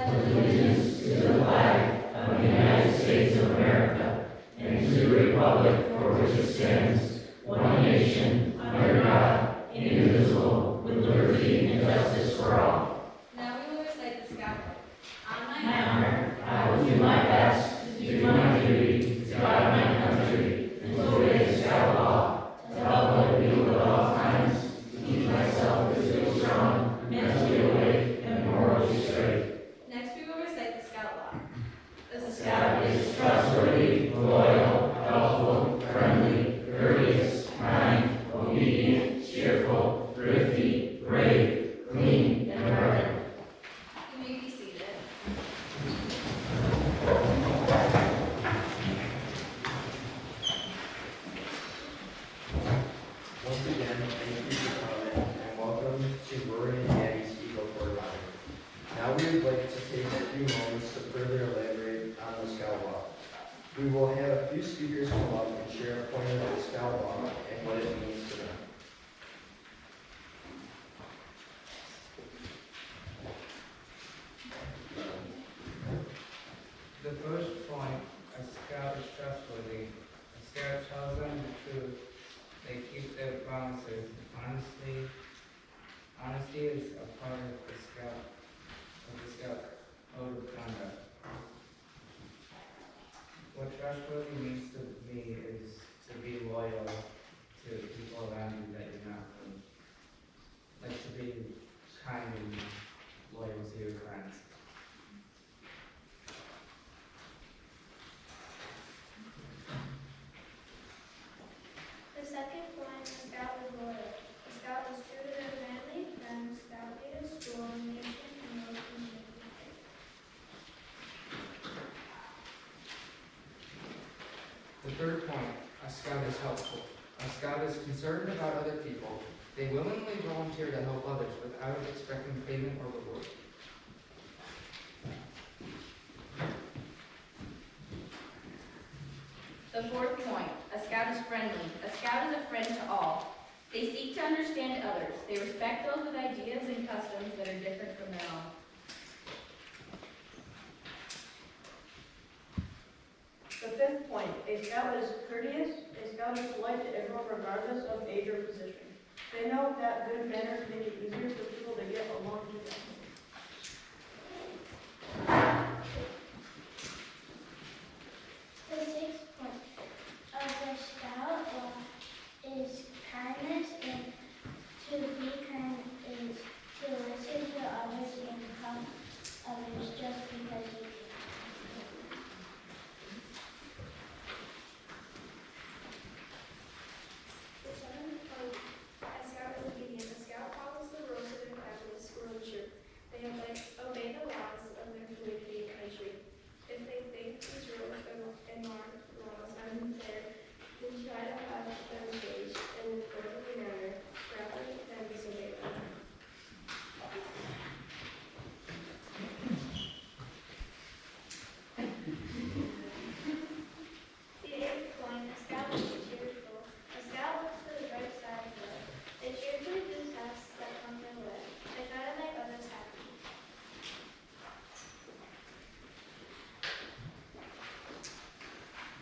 allegiance to the flag of the United States of America and to the republic for which it stands, one nation, under God, indivisible, with liberty and justice for all. Now we will recite the Scout Oath. On My honor, I will do my best to do my duty to guide my country and to obey the Scout law, to help other people at all times, to keep myself physically strong, mentally awake, and morally straight. Next we will recite the Scout Law. The Scout is trustworthy, loyal, helpful, friendly, courteous, kind, obedient, cheerful, thrifty, brave, clean, and reverent. You may be seated. Once again, thank you for coming and welcome to Rory and Daddy's Eagle Court Line. Now we would like to take a few moments to further elaborate on the Scout Law. We will have a few speakers come up and share a point of the Scout Law and what it means to them. The first point, a scout is trustworthy. A scout tells them the truth. They keep their promises. Honesty is a part of the scout code of conduct. What trustworthy means to me is to be loyal to people around you that you're not with. Like to be kind and loyal to your friends. The second point, a scout is loyal. A scout is true to their family, friends, scout leaders, school, nation, and local community. The third point, a scout is helpful. A scout is concerned about other people. They willingly volunteer to help others without expecting payment or reward. The fourth point, a Scout is friendly. A Scout is a friend to all. They seek to understand others. They respect those with ideas and customs that are different from their own. The fifth point, a scout is courteous. A scout is polite to everyone regardless of age or position. They know that good manners make it easier for people to get along with them. The sixth point of the scout law is kindness, and to be kind is to listen to others and help others just because you can. The seventh point, a scout is obedient. A scout follows the rules of their family, school, and troop. They obey the laws of their community and country. If they think these rules and laws are unfair, they try to have them changed in an orderly manner rather than disobey them. The eighth point, a scout is cheerful. A scout looks to the bright side of life. They cheerfully do tasks that come their way. They try to make others happy.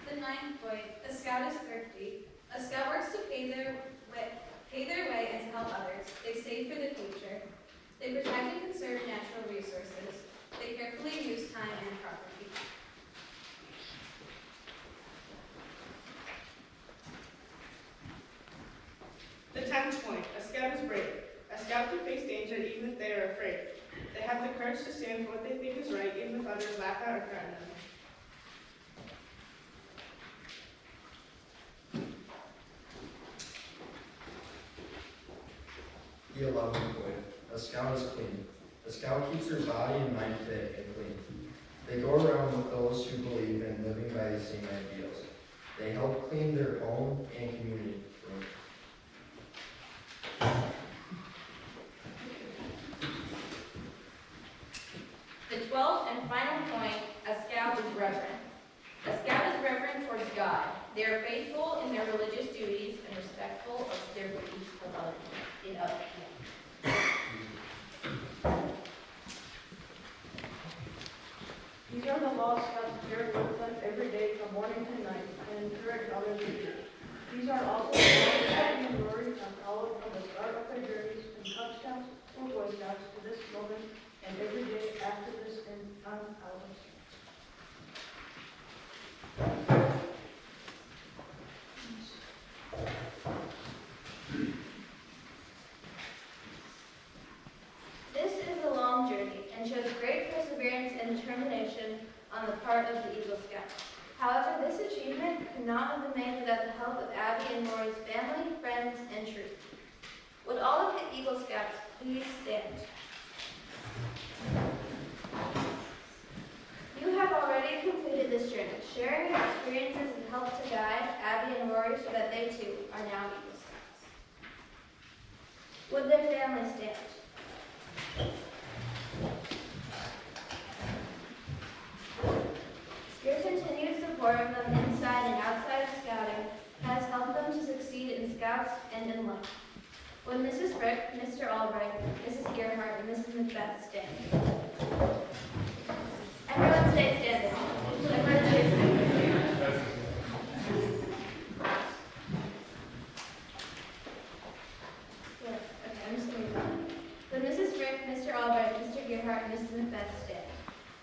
The ninth point, a Scout is thrifty. A Scout works to pay their way and to help others. They save for the future. They protect and conserve natural resources. They carefully use time and property. The 10th point, a scout is brave. A scout can face danger even if they are afraid. They have the courage to stand for what they think is right even if others laugh at or threaten them. The 11th point, a scout is clean. A scout keeps their body and mind fit and clean. They go around with those who believe in living by the same ideals. They help clean their home and community room. The 12th and final point, a Scout is reverent. A Scout is reverent towards God. They are faithful in their religious duties and respectful of their beliefs of others. These are the laws Scouts bear with them every day from morning to night and encourage others to do. These are also the laws that Abby and Rory have followed from the start of their journeys in Cub Scouts or Boy Scouts to this moment and every day after this and on out. This is a long journey and shows great perseverance and determination on the part of the Eagle Scouts. However, this achievement could not have been made without the help of Abby and Rory's family, friends, and troop. Would all of the Eagle Scouts please stand? You have already completed this journey, sharing your experiences and helped to guide Abby and Rory so that they too are now Eagle Scouts. Would their family stand? Your continued support of them inside and outside of Scouting has helped them to succeed in Scouts and in life. Would Mrs. Frick, Mr. Albright, Mrs. Gerhart, and Mrs. Macbeth stand? Everyone stay standing. Everyone stay standing. Yeah, okay, I'm just going to go. Would Mrs. Frick, Mr. Albright, Mr. Gerhart, and Mrs. Macbeth stand?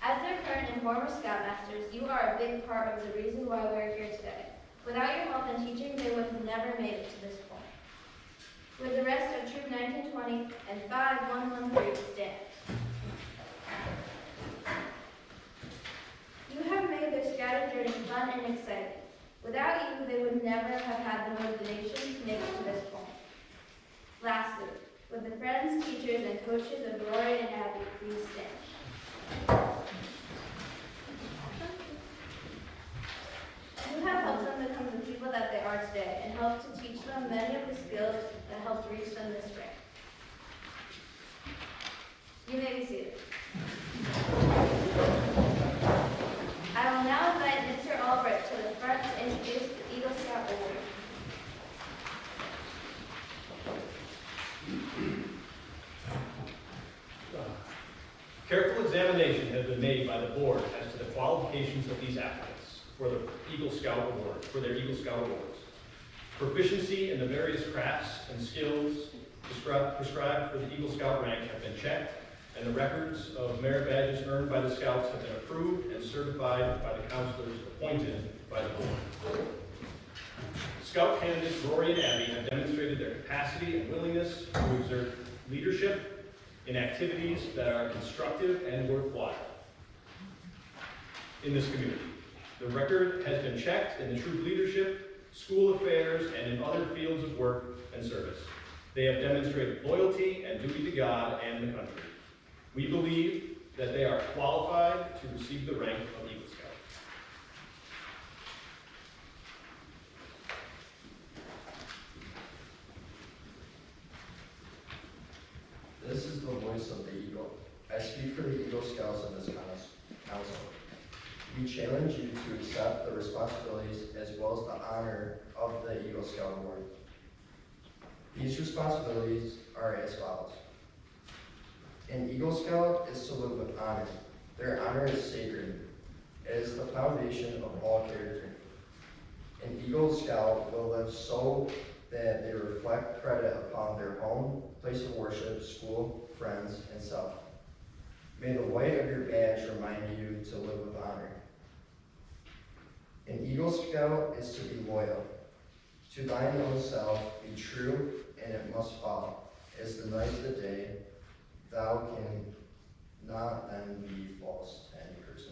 As their current and former Scoutmasters, you are a big part of the reason why we're here today. Without your help and teaching, they would have never made it to this point. Would the rest of Troop 1920 and 5113 stand? You have made their Scouting journey fun and exciting. Without you, they would never have had the motivation to make it to this point. Lastly, would the friends, teachers, and coaches of Rory and Abby please stand? You have helped them become the people that they are today and helped to teach them many of the skills that helped reach them this rank. You may be seated. I will now invite Mr. Albright to the front to introduce the Eagle Scout Award. Careful examination has been made by the board as to the qualifications of these applicants for the Eagle Scout Award, for their Eagle Scout Awards. Proficiency in the various crafts and skills prescribed for the Eagle Scout rank have been checked, and the records of merit badges earned by the Scouts have been approved and certified by the counselors appointed by the board. Scout candidates Rory and Abby have demonstrated their capacity and willingness to exert leadership in activities that are constructive and worthwhile in this community. The record has been checked in the troop leadership, school affairs, and in other fields of work and service. They have demonstrated loyalty and duty to God and the country. We believe that they are qualified to receive the rank of Eagle Scout. This is the voice of the Eagle. I speak for the Eagle Scouts of this council. We challenge you to accept the responsibilities as well as the honor of the Eagle Scout Award. These responsibilities are as follows. An Eagle Scout is to live with honor. Their honor is sacred. It is the foundation of all character. An Eagle Scout will live so that they reflect credit upon their home, place of worship, school, friends, and self. May the white of your badge remind you to live with honor. An Eagle Scout is to be loyal. To thine own self be true, and it must follow. As the night the day, thou can not then be false to any person.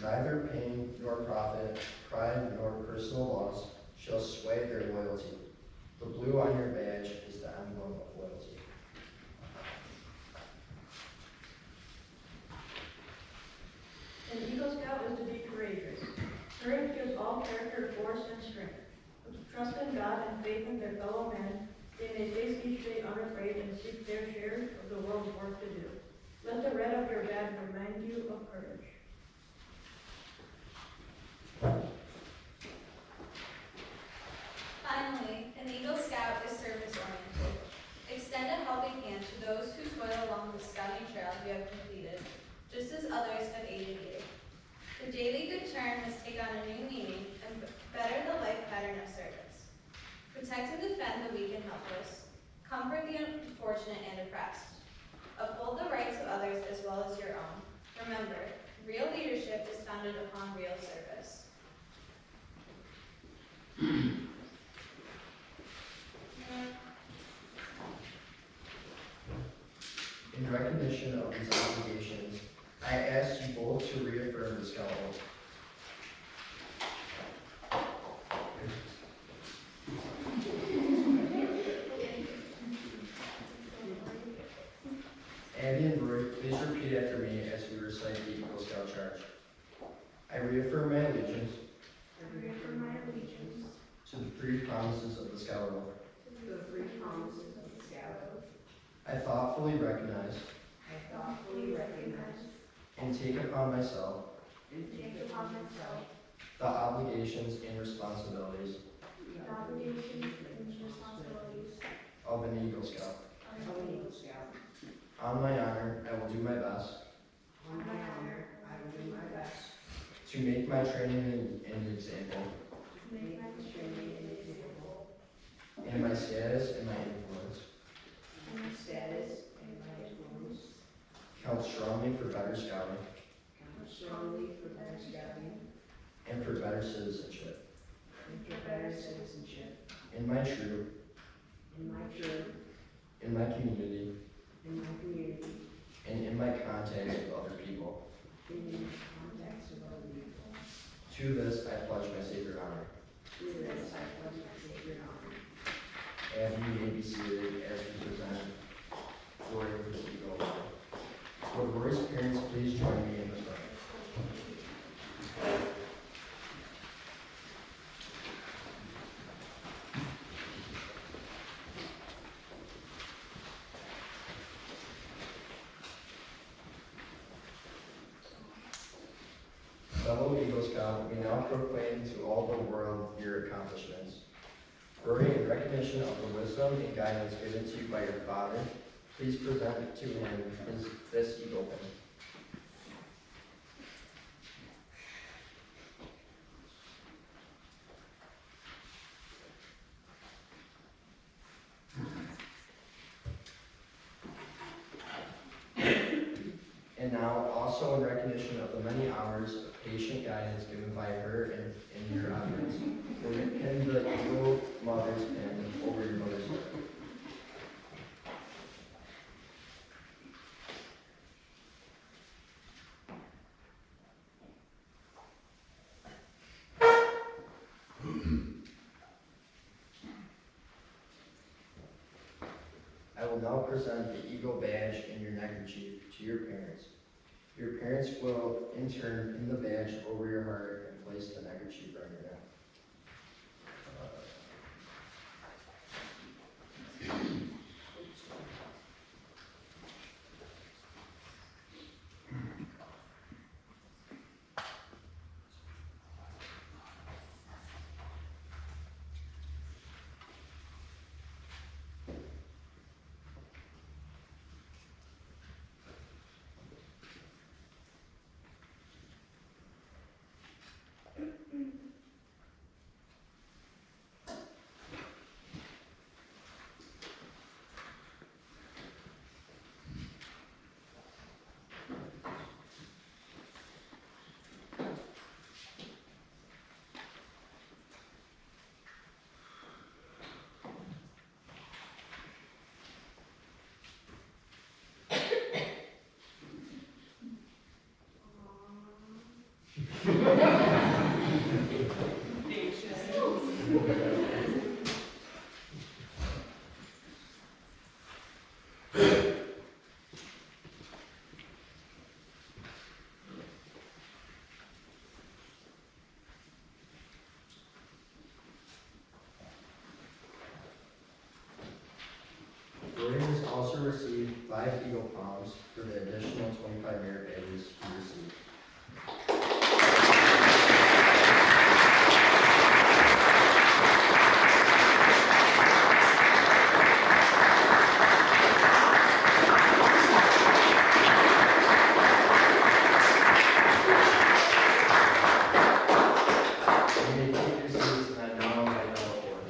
Neither pain nor profit, pride nor personal loss shall sway their loyalty. The blue on your badge is the emblem of loyalty. An Eagle Scout is to be courageous. Courage gives all character, force, and strength. With trust in God and faith in their fellow men, they may face each day unafraid and seek their share of the world's work to do. Let the red of your badge remind you of courage. Finally, an Eagle Scout is service-oriented. Extend a helping hand to those who toil along the scouting trail you have completed, just as others have aided founded upon real service. In recognition of these obligations, I ask you both to reaffirm the Scout Oath. Abby and Rory, please repeat after me as we recite the Eagle Scout Charge. I reaffirm my allegiance to the three promises of the Scout Oath. I thoughtfully recognize and take upon myself the obligations and responsibilities of an Eagle Scout. On my honor, I will do my best to make my training an example, and my status and my influence count strongly for better scouting and for better citizenship. In my troop, in my community, and in my contacts with other people. To this, I pledge my sacred honor. And you may be seated as we present Rory with the Eagle. Would Rory's parents please join me in the front? Fellow Eagle Scout, we now proclaim to all the world your accomplishments. Rory, in recognition of the wisdom and guidance given to you by your father, please present to him this Eagle pin. And now, also in recognition of the many hours of patient guidance given by her and your efforts, will you pin the Eagle Mother's pin over your mother's heart? I will now present the Eagle badge and your neckerchief to your parents. Your parents will, in turn, pin the badge over your heart and place the neckerchief on your neck. Rory has also received 5 Eagle Palms for the additional 25 merit badges he received. You may take your seats, and I now invite the board.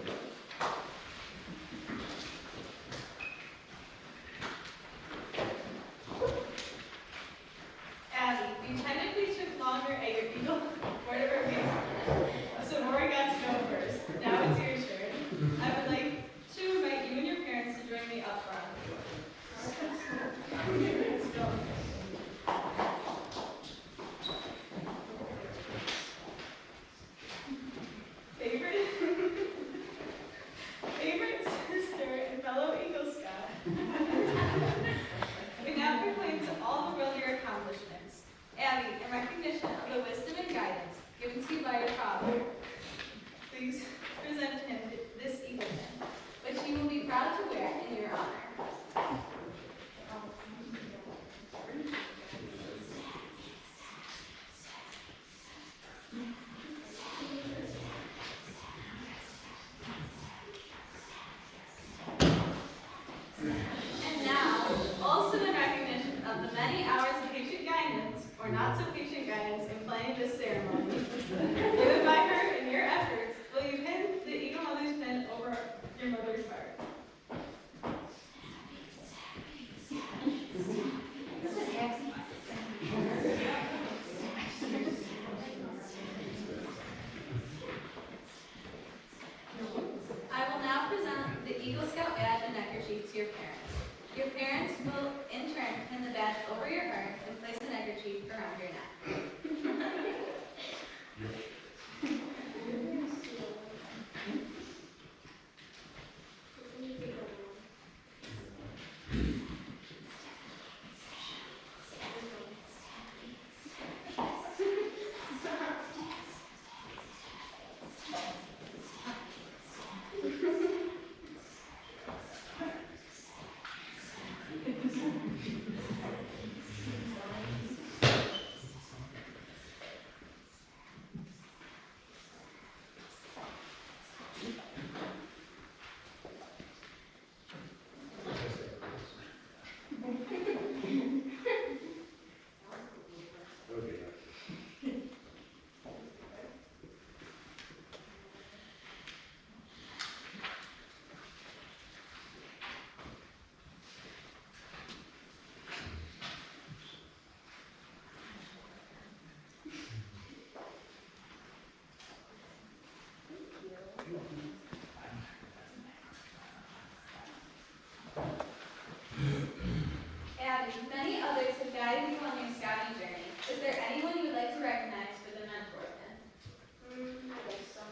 Abby, be longer at your Eagle Board of Review. So Rory got to go first. Now it's your turn. I would like to invite you and your parents to join me up front. Let's go. Favorite sister and fellow Eagle Scout. We now proclaim to all the world your accomplishments. Abby, in recognition of the wisdom and guidance given to you by your father, please present him this Eagle pin, which he will be proud to wear in your honor. And now, also in recognition of the many hours of patient guidance, or not so patient guidance, in planning this ceremony, given by her in your efforts, will you pin the Eagle Mother's pin over your mother's heart? I will now present the Eagle Scout badge and neckerchief to your parents. Your parents will, in turn, pin the badge over your heart and place the neckerchief around your neck. Abby, many others have guided you on your scouting journey. Is there anyone you would like to recognize for the mentor pin? I guess so.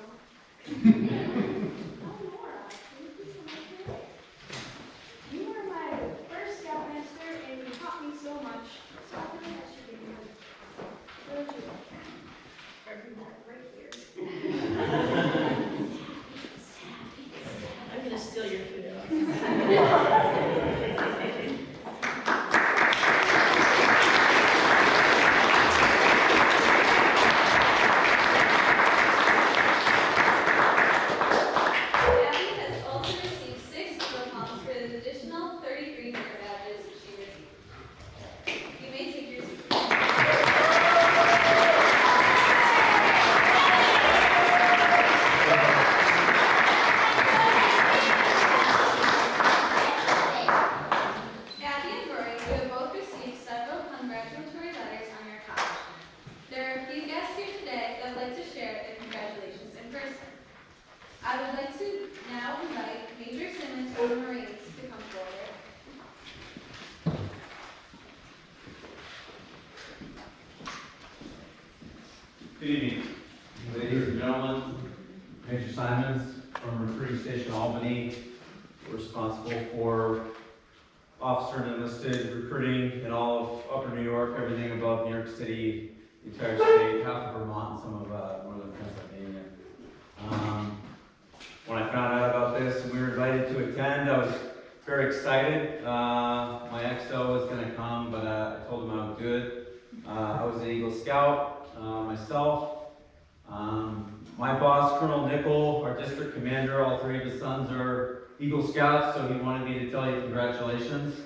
Oh, Laura, you were my first scoutmaster and you taught me so much. So I feel like I should give you one. Where would you like that? Right here. I'm gonna steal your food. Abby has also received 6 Eagle palms for the additional 33 merit badges she received. You may take your seat. Abby and Rory, you have both received several congratulatory letters on your accomplishment. There are a few guests here today that would like to share their congratulations in person. I would like to now invite Major Simmons from the Marines to come forward. Good evening, ladies and gentlemen. Major Simons from Recruiting Station Albany, responsible for officer and enlisted recruiting in all of Upper New York, everything above New York City, the entire state, half of Vermont, and some of northern Pennsylvania. When I found out about this and we were invited to attend, I was very excited. My XO was going to come, but I told him I would do it. I was an Eagle Scout myself. My boss, Colonel Nickel, our district commander, all 3 of his sons are Eagle Scouts, so he wanted me to tell you congratulations.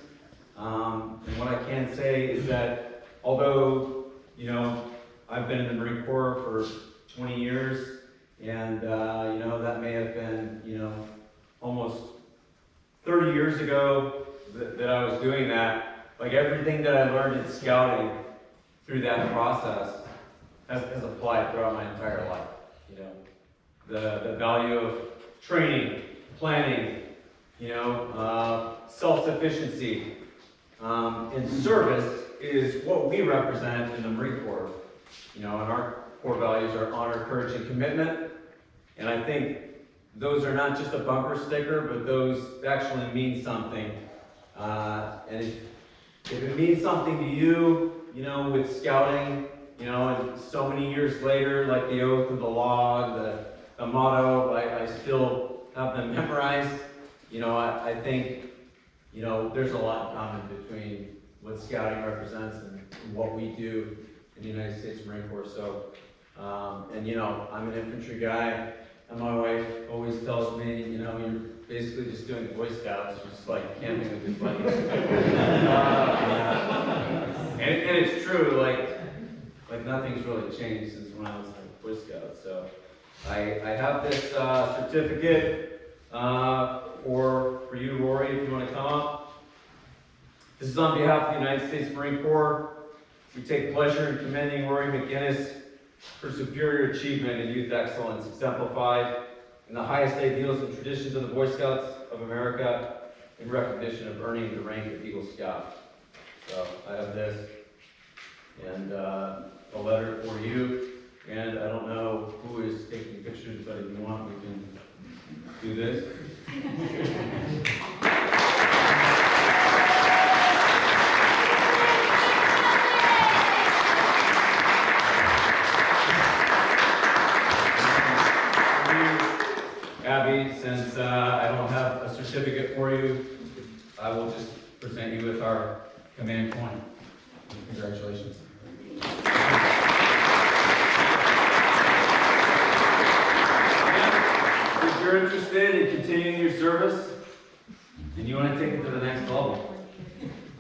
And what I can say is that although, you know, I've been in the Marine Corps for 20 years, and, you know, that may have been, you know, almost 30 years ago that I was doing that. Like everything that I learned in scouting through that process has applied throughout my entire life. You know, the value of training, planning, you know, self-sufficiency, and service is what we represent in the Marine Corps. You know, and our core values are honor, courage, and commitment. And I think those are not just a bumper sticker, but those actually mean something. And if it means something to you, you know, with scouting, you know, and so many years later, like the oath of the log, the motto, I still have them memorized. You know, I think, you know, there's a lot in common between what scouting represents and what we do in the United States Marine Corps. So, and you know, I'm an infantry guy, and my wife always tells me, you know, you're basically just doing Boy Scouts, just like camping with your buddies. And it's true, like nothing's really changed since when I was a Boy Scout. So I have this certificate for you, Rory, if you want to come up. This is on behalf of the United States Marine Corps. We take pleasure in commending Rory McGinnis for superior achievement in youth excellence, exemplified in the highest ideals and traditions of the Boy Scouts of America, in recognition of earning the rank of Eagle Scout. So I have this, and a letter for you. And I don't know who is taking pictures, but if you want, we can do this. Abby, since I don't have a certificate for you, I will just present you with our command point. Congratulations. If you're interested in continuing your service and you want to take it to the next level,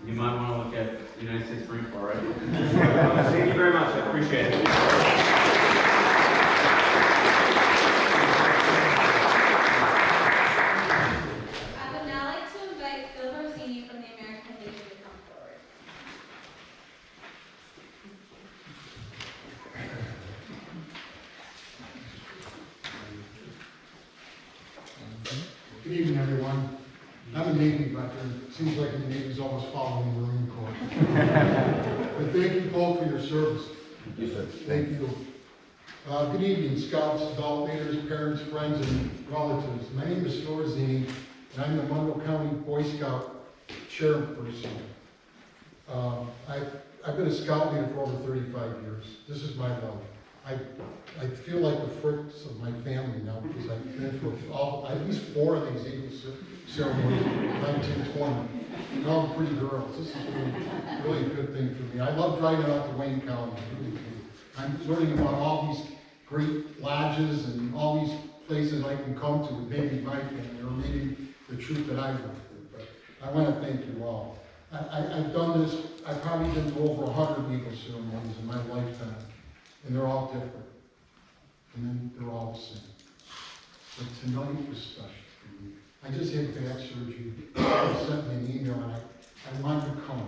you might want to look at the United States Marine Corps, right? Thank you very much. I appreciate it. Good evening, everyone. I'm a Navy veteran. Seems like the Navy's always following the Marine Corps. But thank you both for your service. Thank you, sir. Thank you. Good evening, scouts, adult leaders, parents, friends, and relatives. My name is Rory, and I'm the Monroe County Boy Scout chairperson. I've been a scout leader for over 35 years. This is my life. I feel like the fruits of my family now because I've been through at least 4 of these Eagle ceremonies, 1920. And all the pretty girls. This is really a good thing for me. I love driving out to Wayne County. Really do. I'm learning about all these great lodges and all these places I can come to with maybe my family or maybe the troop that I work with. But I want to thank you all. I've done this. I've probably been to over 100 Eagle ceremonies in my lifetime. And they're all different. And then they're all the same. But tonight was special for me. I just had back surgery. They sent me an email and I wanted to come.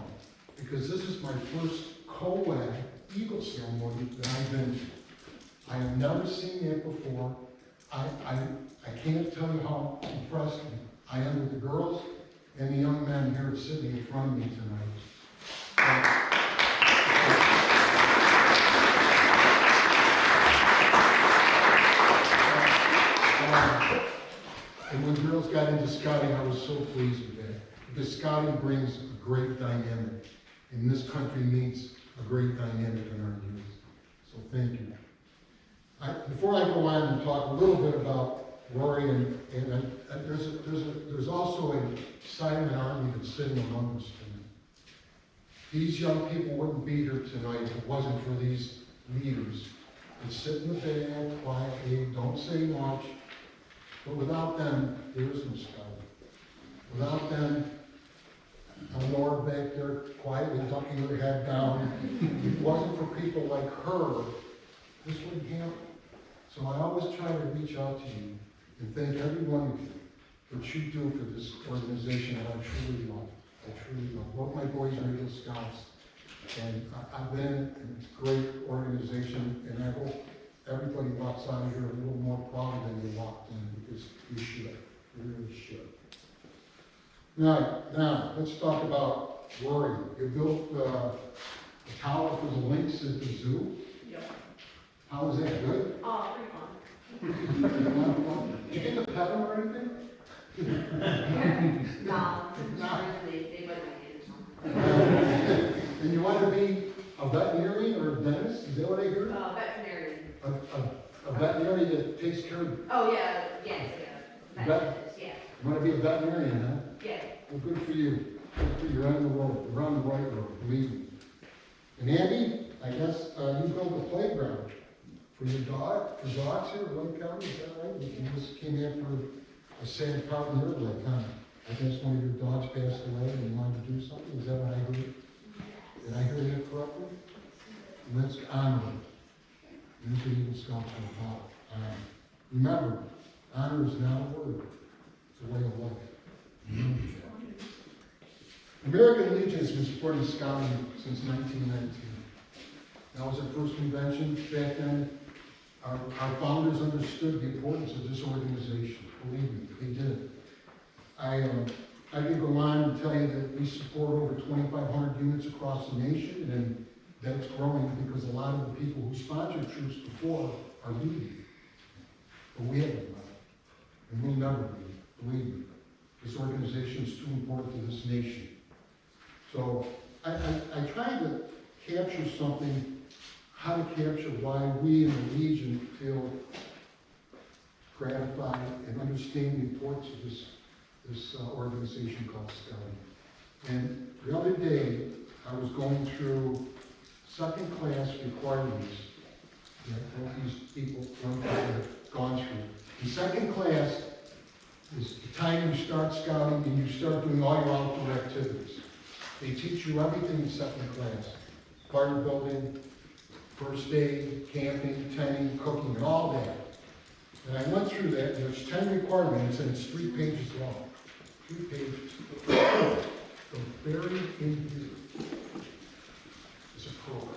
Because this is my first co-ed Eagle ceremony that I've been to. I have never seen it before. I can't tell you how impressed I am with the girls and the young men here sitting in front of me tonight. And when girls got into scouting, I was so pleased with that. Because scouting brings a great dynamic. And this country needs a great dynamic in our youth. So thank you. Before I go on and talk a little bit about Rory, there's also a silent army that's sitting among us tonight. These young people wouldn't be here tonight if it wasn't for these leaders that sit in the back quietly, don't say much. But without them, there is no scouting. Without them, Laura back there quietly ducking her head down. If it wasn't for people like her, this wouldn't happen. So I always try to reach out to you and thank every one of you for what you do for this organization that I truly love. I truly love. Both my boys are Eagle Scouts. And I've been in a great organization, and I hope everybody walks out of here a little more proud than you walked in, because you should, you really should. Now, let's talk about Rory. You built a tower for the lynx at the zoo. Yep. How was that, good? Pretty fun. A lot of fun. Did you get to pet him or anything? No, No. they might be something. And you want to be a veterinarian or a dentist? Is that what I heard? Veterinarian. A veterinarian that takes care of, Oh, yeah, yes, yeah. Vet- Yeah, you want to be a veterinarian, huh? yeah. Well, good for you. Good for you. You're on the road. You're on the right road, believe me. And Andy, I guess you built a playground for your dog, for dogs here in Lake County, is that right? You just came after a sad part in your life, huh? I guess one of your dogs passed away and you wanted to do something. Is that what I heard? Did I hear that correctly? Let's honor it. That's what Eagle Scouts are about. Remember, honor is not a word. It's a way of life. Remember that. American Legion has been supporting Scouting since 1919. That was our first convention. Back then, our founders understood the importance of this organization. Believe me, they did. I could go on and tell you that we support over 2,500 units across the nation, and that's growing because a lot of the people who sponsored troops before are leaving. But we haven't left, and we'll never leave. Believe me, this organization is too important to this nation. So I tried to capture something, how to capture why we in the Legion feel gratified and understand the importance of this organization called Scouting. And the other day, I was going through second class requirements that all these people have gone through. In second class is the time you start scouting and you start doing all your outdoor activities. They teach you everything in second class. Fire building, first aid, camping, tenting, cooking, and all that. And I went through that, and there's 10 requirements, and it's 3 pages long. 3 pages. So buried in here is a program.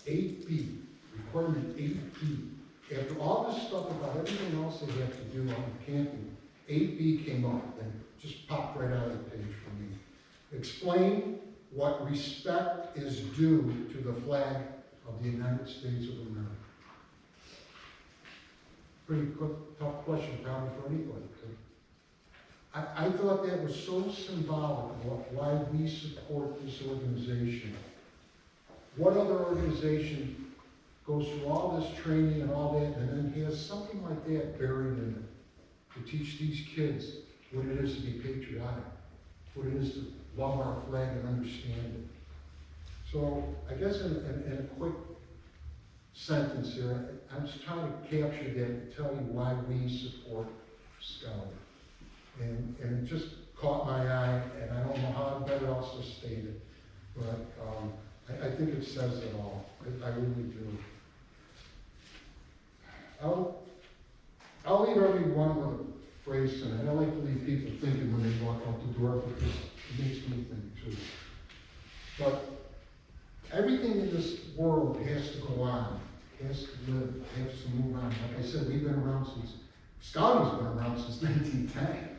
8B, requirement 8B. After all this stuff about everything else they have to do on camping, 8B came up and just popped right out of the page for me. Explain what respect is due to the flag of the United States of America. Pretty tough question probably for anybody. I thought that was so symbolic of why we support this organization. What other organization goes through all this training and all that, and then has something like that buried in it to teach these kids what it is to be patriotic, what it is to love our flag and understand it. So I guess in a quick sentence here, I'm just trying to capture that to tell you why we support Scouting. And it just caught my eye, and I don't know how better else to state it, but I think it says it all. I really do. I'll leave everyone with a phrase tonight. I like to leave people thinking when they walk out the door, because it makes me think too. But everything in this world has to go on, has to live, has to move on. Like I said, we've been around Scouting's been around since 1910.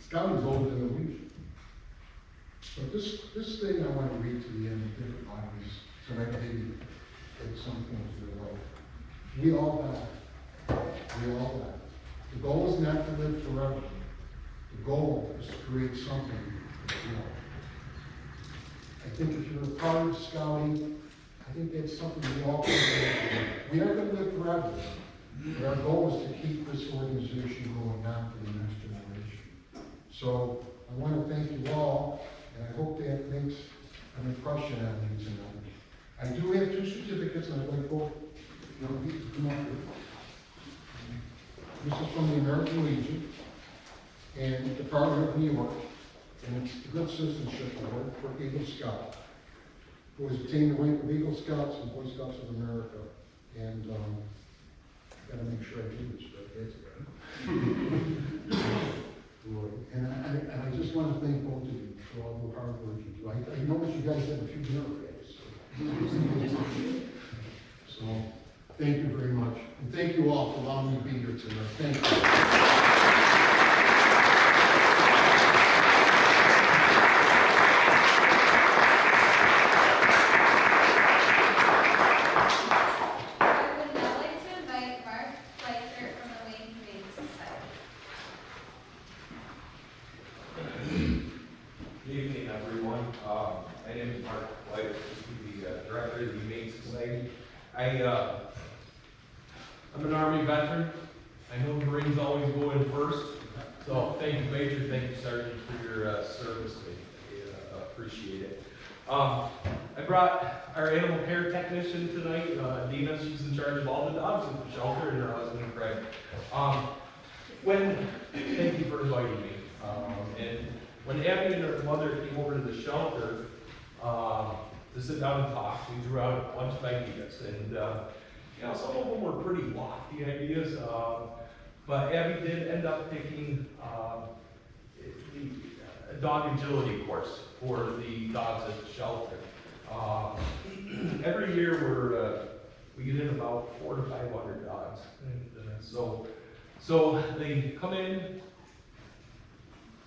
Scouting's older than the Legion. But this thing I want to read to the end and think about is, so that maybe at some point in your life. We all die. We all die. The goal is not to live forever. The goal is to create something that's real. I think if you're a part of Scouting, I think that's something we all can do. We aren't going to live forever, but our goal is to keep this organization going on for the next generation. So I want to thank you all, and I hope that makes an impression on you tonight. I do have 2 certificates, and I'd like both young people to come up here. This is from the American Legion and the Department of New York, and it's the Good Citizenship Award for Eagle Scout, who has attained the rank of Eagle Scouts and Boy Scouts of America. And I've got to make sure I do this right. That's right. Rory. And I just want to thank both of you for all the hard work you do. I noticed you guys have a few bureaucrats. So, thank you very much. And thank you all for allowing me to be here tonight. Thank you. I would now like to invite Mark Fleischer from the Wayne Humane Society. Good evening, everyone. My name is Mark White, the director of the Humane Society. I'm an Army veteran. I know the Marines always go in first. So thank you, Major, thank you, Sergeant, for your service. I appreciate it. I brought our animal care technician tonight, Dina. She's in charge of all the dogs at the shelter, and her husband, Craig. Thank you for inviting me. And when Abby and her mother came over to the shelter to sit down and talk, we threw out a bunch of ideas. And some of them were pretty lofty ideas, but Abby did end up picking a dog agility course for the dogs at the shelter. Every year we get in about 400 to 500 dogs, and so they come in.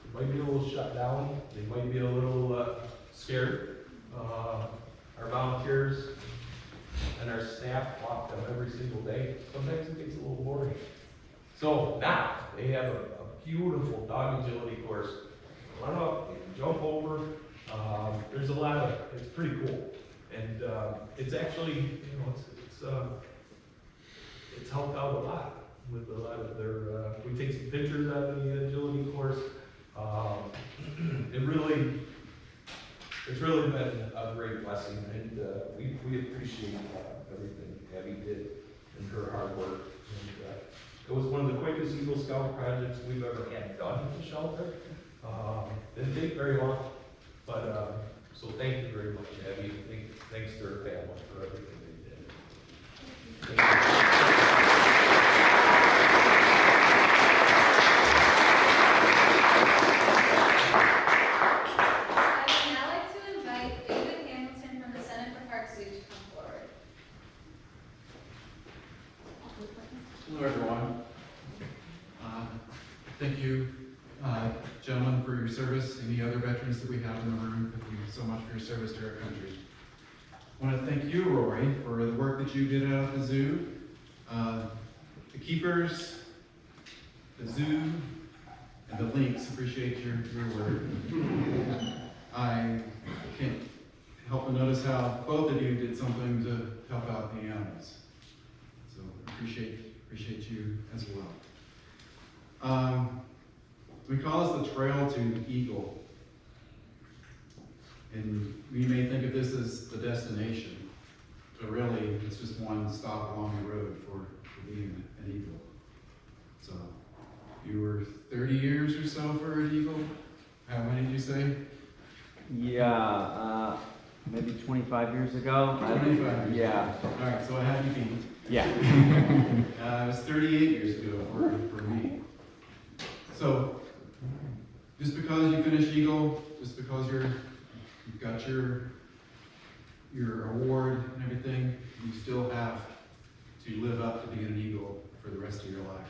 They might be a little shut down. They might be a little scared. Our volunteers and our staff walk them every single day. Sometimes it gets a little boring. So now they have a beautiful dog agility course. Run up, jump over. There's a lot of, it's pretty cool. And it's actually, it's helped out a lot with a lot of their, we take some pictures on the agility course. It's really been a great blessing, and we appreciate everything Abby did and her hard work. And, it was one of the quickest Eagle Scout projects we've ever had done at the shelter. Didn't take very long, but so thank you very much, Abby. Thanks to her family for everything they did. Thank you. Hello, everyone. Thank you, gentlemen, for your service. Any other veterans that we have in the room, thank you so much for your service to our country. I want to thank you, Rory, for the work that you did out at the zoo. The keepers, the zoo, and the links appreciate your work. I can't help but notice how both of you did something to help out the animals. So appreciate you as well. We call this the Trail to Eagle. And we may think of this as the destination, but really it's just one stop along the road for being an eagle. So you were 30 years or so for an eagle? How many did you say? Yeah, maybe 25 years ago. 25 years Yeah. ago. All right, so I have you beat. Yeah. It was 38 years ago for me. So, just because you finish Eagle, just because you've got your award and everything, you still have to live up to being an Eagle for the rest of your life.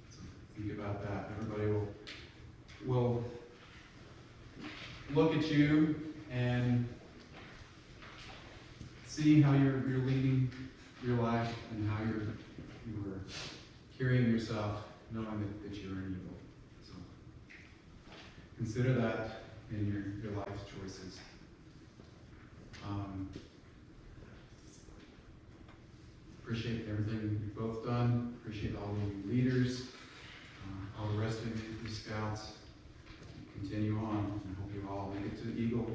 So think about that. Everybody will look at you and see how you're leading your life and how you are carrying yourself, knowing that you're an eagle. So consider that in your life choices. Appreciate everything you've both done. Appreciate all of you leaders, all the rest of you Scouts. Continue on, and hope you all make it to Eagle